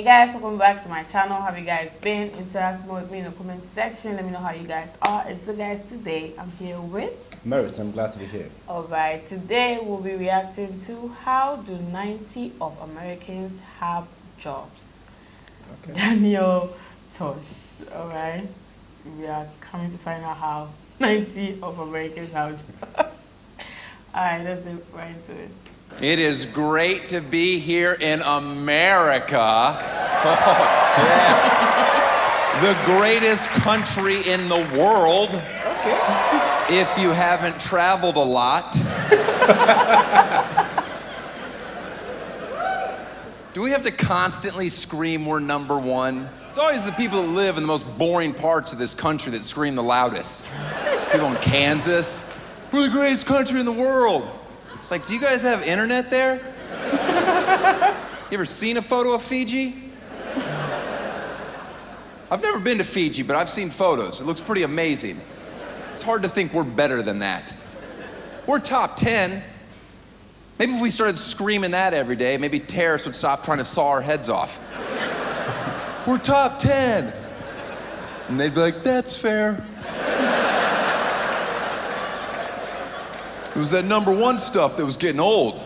Hey guys, welcome back to my channel. How have you guys been? Interact more with me in the comment section. Let me know how you guys are. And so guys, today I'm here with Merit. I'm glad to be here. Alright, today we'll be reacting to how do 90 of Americans have jobs? Okay. Daniel Tosh. Alright. We are coming to find out how 90 of Americans have jobs. Alright, let's get right into it. It is great to be here in America. Oh, yeah. The greatest country in the world. Okay. If you haven't traveled a lot. Do we have to constantly scream we're number one? It's always the people that live in the most boring parts of this country that scream the loudest. People in Kansas, we're the greatest country in the world. It's like, do you guys have internet there? You ever seen a photo of Fiji? I've never been to Fiji, but I've seen photos. It looks pretty amazing. It's hard to think we're better than that. We're top 10. Maybe if we started screaming that every day, maybe terrorists would stop trying to saw our heads off. We're top 10. And they'd be like, that's fair. It was that number one stuff that was getting old.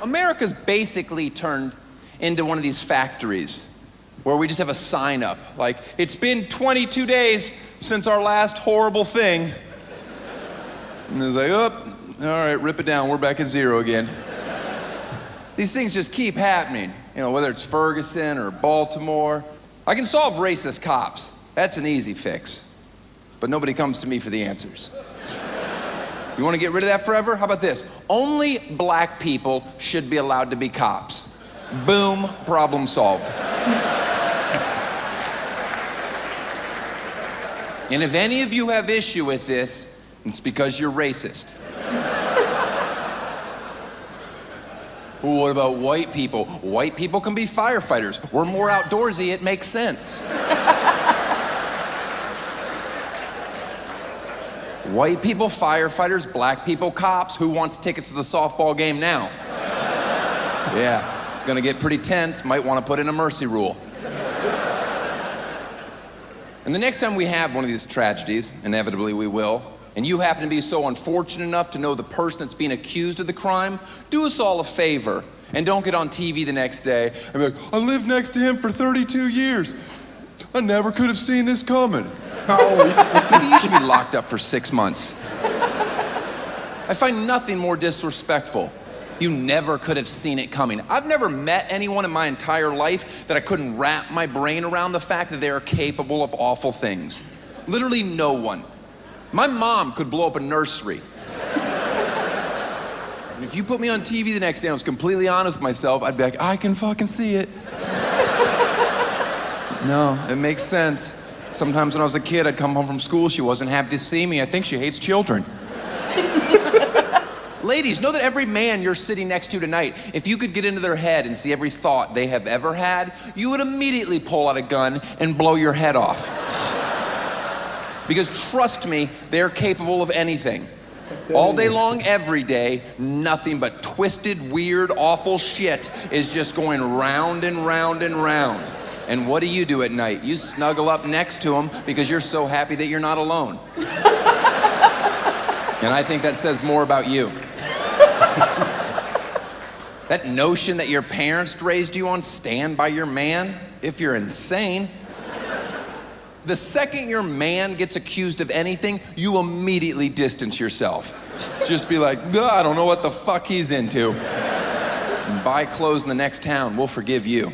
America's basically turned into one of these factories where we just have a sign up, like, it's been 22 days since our last horrible thing. And it's like, oh, all right, rip it down, we're back at zero again. These things just keep happening, you know, whether it's Ferguson or Baltimore. I can solve racist cops. That's an easy fix. But nobody comes to me for the answers. You want to get rid of that forever? How about this? Only black people should be allowed to be cops. Boom, problem solved. And if any of you have issue with this, it's because you're racist. Ooh, what about white people? White people can be firefighters. We're more outdoorsy, it makes sense. White people, firefighters, black people, cops. Who wants tickets to the softball game now? Yeah, it's gonna get pretty tense. Might wanna put in a mercy rule. And the next time we have one of these tragedies, inevitably we will, and you happen to be so unfortunate enough to know the person that's being accused of the crime, do us all a favor and don't get on TV the next day and be like, I lived next to him for 32 years. I never could have seen this coming. Maybe you should be locked up for 6 months. I find nothing more disrespectful. You never could have seen it coming. I've never met anyone in my entire life that I couldn't wrap my brain around the fact that they are capable of awful things. Literally no one. My mom could blow up a nursery. And if you put me on TV the next day and I was completely honest with myself, I'd be like, I can fucking see it. No, it makes sense. Sometimes when I was a kid, I'd come home from school, she wasn't happy to see me. I think she hates children. Ladies, know that every man you're sitting next to tonight, if you could get into their head and see every thought they have ever had, you would immediately pull out a gun and blow your head off. Because trust me, they're capable of anything. All day long, every day, nothing but twisted, weird, awful shit is just going round and round and round. And what do you do at night? You snuggle up next to them because you're so happy that you're not alone. And I think that says more about you. That notion that your parents raised you on, stand by your man, if you're insane. The second your man gets accused of anything, you immediately distance yourself. Just be like, I don't know what the fuck he's into. And buy clothes in the next town, we'll forgive you.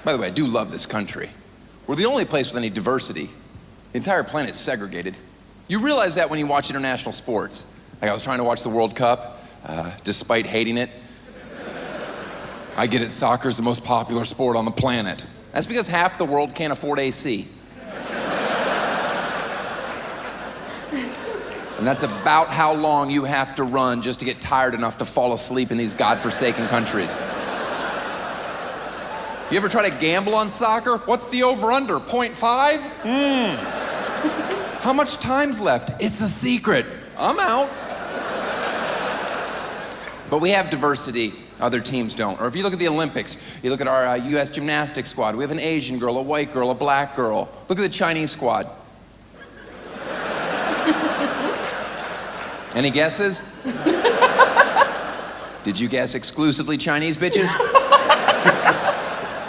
By the way, I do love this country. We're the only place with any diversity. The entire planet's segregated. You realize that when you watch international sports. Like I was trying to watch the World Cup, despite hating it. I get it, soccer's the most popular sport on the planet. That's because half the world can't afford AC. And that's about how long you have to run just to get tired enough to fall asleep in these godforsaken countries. You ever try to gamble on soccer? What's the over-under, 0.5? How much time's left? It's a secret. I'm out. But we have diversity Other teams don't. Or if you look at the Olympics, you look at our US gymnastics squad. We have an Asian girl, a white girl, a black girl. Look at the Chinese squad. Any guesses? Did you guess exclusively Chinese bitches?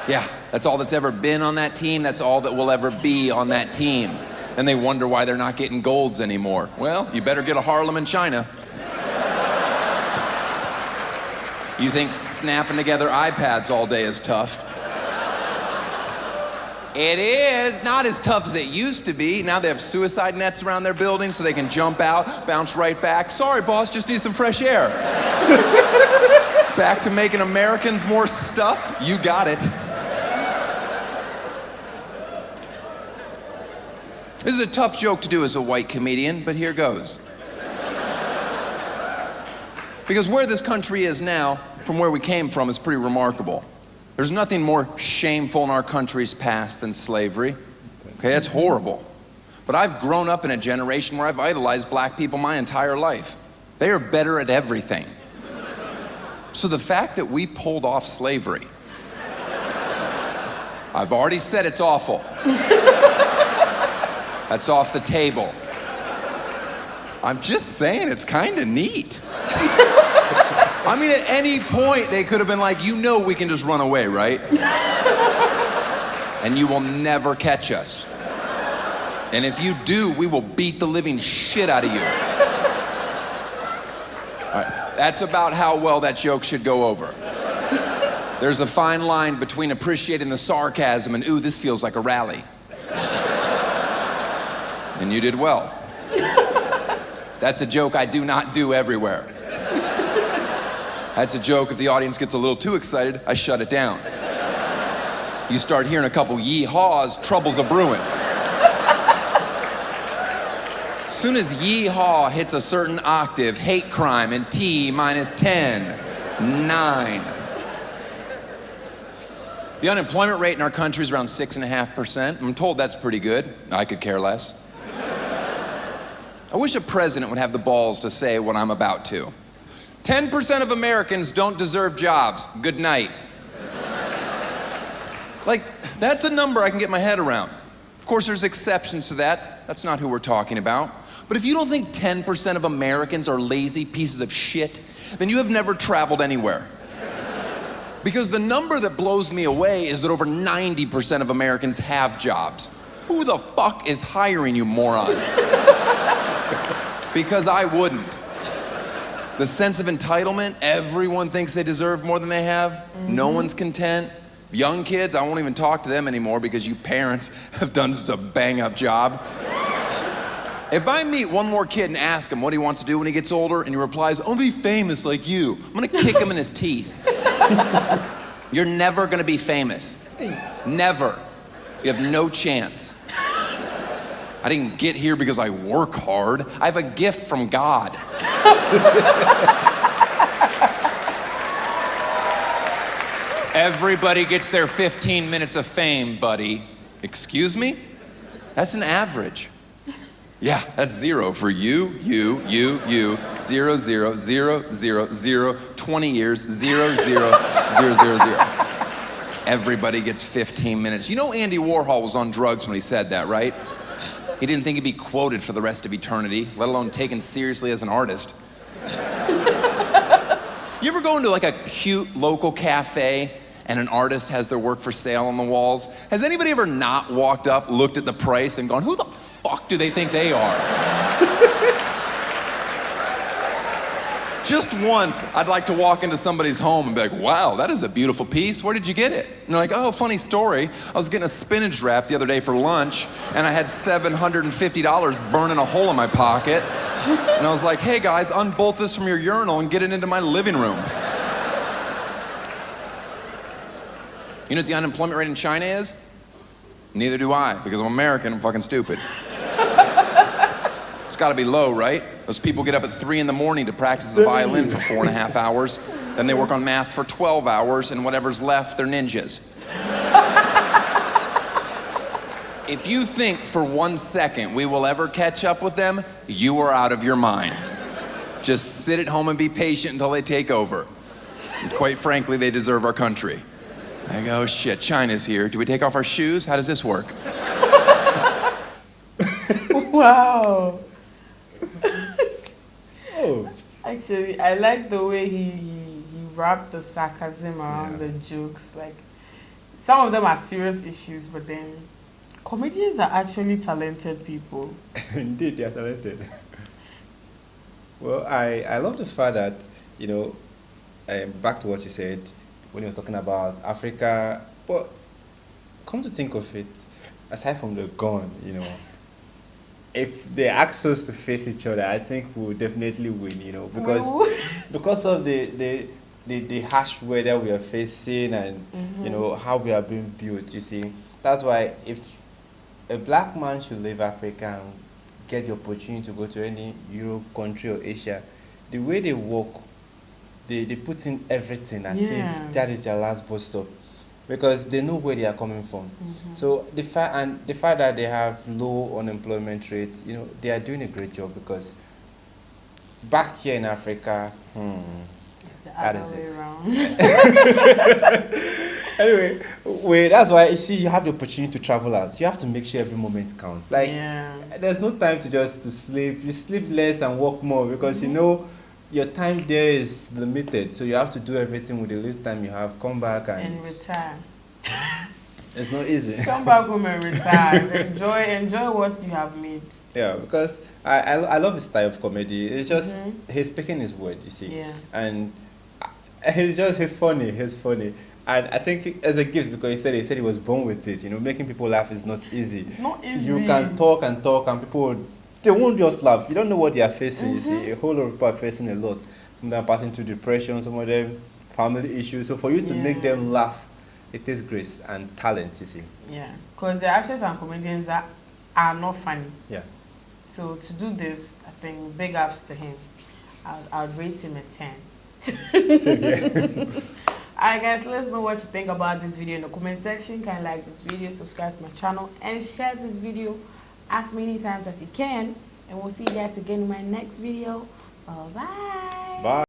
Yeah, that's all that's ever been on that team. That's all that will ever be on that team. And they wonder why they're not getting golds anymore. Well, you better get a Harlem in China. You think snapping together iPads all day is tough? It is. Not as tough as it used to be. Now they have suicide nets around their building so they can jump out, bounce right back. Sorry, boss, just need some fresh air. Back to making Americans more stuff? You got it. This is a tough joke to do as a white comedian, but here goes. Because where this country is now, from where we came from, is pretty remarkable. There's nothing more shameful in our country's past than slavery. Okay, that's horrible. But I've grown up in a generation where I've idolized black people my entire life. They are better at everything. So the fact that we pulled off slavery, I've already said it's awful. That's off the table. I'm just saying it's kind of neat. I mean, at any point, they could have been like, you know we can just run away, right? And you will never catch us. And if you do, we will beat the living shit out of you. All right, that's about how well that joke should go over. There's a fine line between appreciating the sarcasm and, ooh, this feels like a rally. And you did well. That's a joke I do not do everywhere. That's a joke if the audience gets a little too excited, I shut it down. You start hearing a couple yee-haws, trouble's a brewing. As soon as yee-haw hits a certain octave, hate crime and T minus 10, 9. The unemployment rate in our country is around 6.5%. I'm told that's pretty good. I could care less. I wish a president would have the balls to say what I'm about to. 10% of Americans don't deserve jobs. Good night. Like, that's a number I can get my head around. Of course, there's exceptions to that. That's not who we're talking about. But if you don't think 10% of Americans are lazy pieces of shit, then you have never traveled anywhere. Because the number that blows me away is that over 90% of Americans have jobs. Who the fuck is hiring you morons? Because I wouldn't. The sense of entitlement, everyone thinks they deserve more than they have. Mm-hmm. No one's content. Young kids, I won't even talk to them anymore because you parents have done such a bang-up job. If I meet one more kid and ask him what he wants to do when he gets older, and he replies, I'll be famous like you, I'm gonna kick him in his teeth. You're never gonna be famous. Never. You have no chance. I didn't get here because I work hard. I have a gift from God. Everybody gets their 15 minutes of fame, buddy. Excuse me? That's an average. Yeah, that's 0 for you, 0, 0, 0, 0, 0, 0, 20 years, 0, 0, 0, 0, 0. Everybody gets 15 minutes. You know Andy Warhol was on drugs when he said that, right? He didn't think he'd be quoted for the rest of eternity, let alone taken seriously as an artist. You ever go into like a cute local cafe and an artist has their work for sale on the walls? Has anybody ever not walked up, looked at the price, and gone, who the fuck do they think they are? Just once, I'd like to walk into somebody's home and be like, wow, that is a beautiful piece. Where did you get it? And they're like, oh, funny story. I was getting a spinach wrap the other day for lunch, and I had $750 burning a hole in my pocket. And I was like, hey guys, unbolt this from your urinal and get it into my living room. You know what the unemployment rate in China is? Neither do I, because I'm American, I'm fucking stupid. It's gotta be low, right? Those people get up at 3 in the morning to practice the violin for 4.5 hours, then they work on math for 12 hours, and whatever's left, they're ninjas. If you think for 1 second we will ever catch up with them, you are out of your mind. Just sit at home and be patient until they take over. Quite frankly, they deserve our country. I go, oh, shit, China's here. Do we take off our shoes? How does this work? Wow. Oh. Actually, I like the way he wrapped the sarcasm around the jokes. Like, some of them are serious issues, but then comedians are actually talented people. Indeed, they are talented. Well, I love the fact that, you know, back to what you said when you were talking about Africa, but come to think of it, aside from the gun, you know, if they ask us to face each other, I think we'll definitely win, you know, because of the harsh weather we are facing and you know how we are being built. You see, that's why if a black man should leave Africa and get the opportunity to go to any Europe country or Asia, the way they walk, they put in everything as Yeah. if that is their last bus stop because they know where they are coming from. So the fact that they have low unemployment rate, you know, they are doing a great job because back here in Africa, It's the that other is way it. around. Anyway, that's why you see you have the opportunity to travel out. You have to make sure every moment counts. Like Yeah. there's no time to just to sleep. You sleep less and work more because you know your time there is limited. So you have to do everything with the little time you have. Come back And retire. it's not easy. Come back home and retire. Enjoy what you have made. Yeah, because I love his style of comedy. It's just he's speaking his word, you see. Yeah. And he's funny. He's funny. And I think as a gift because he said he was born with it. You know, making people laugh is not easy. It's not easy. You can talk and talk, and people they won't just laugh. You don't know what they are facing. You see, a whole lot of people are facing a lot. Some of them are passing through depression. Some of them family issues. So for you to make them laugh, it takes grace and talent. You see. Yeah. Because there are actually some comedians that are not funny. Yeah. So to do this, I think big ups to him. I'll rate him a 10. Same here. Alright guys, let us know what you think about this video in the comment section. Can like this video, subscribe to my channel, and share this video as many times as you can. And we'll see you guys again in my next video. Bye bye. Bye.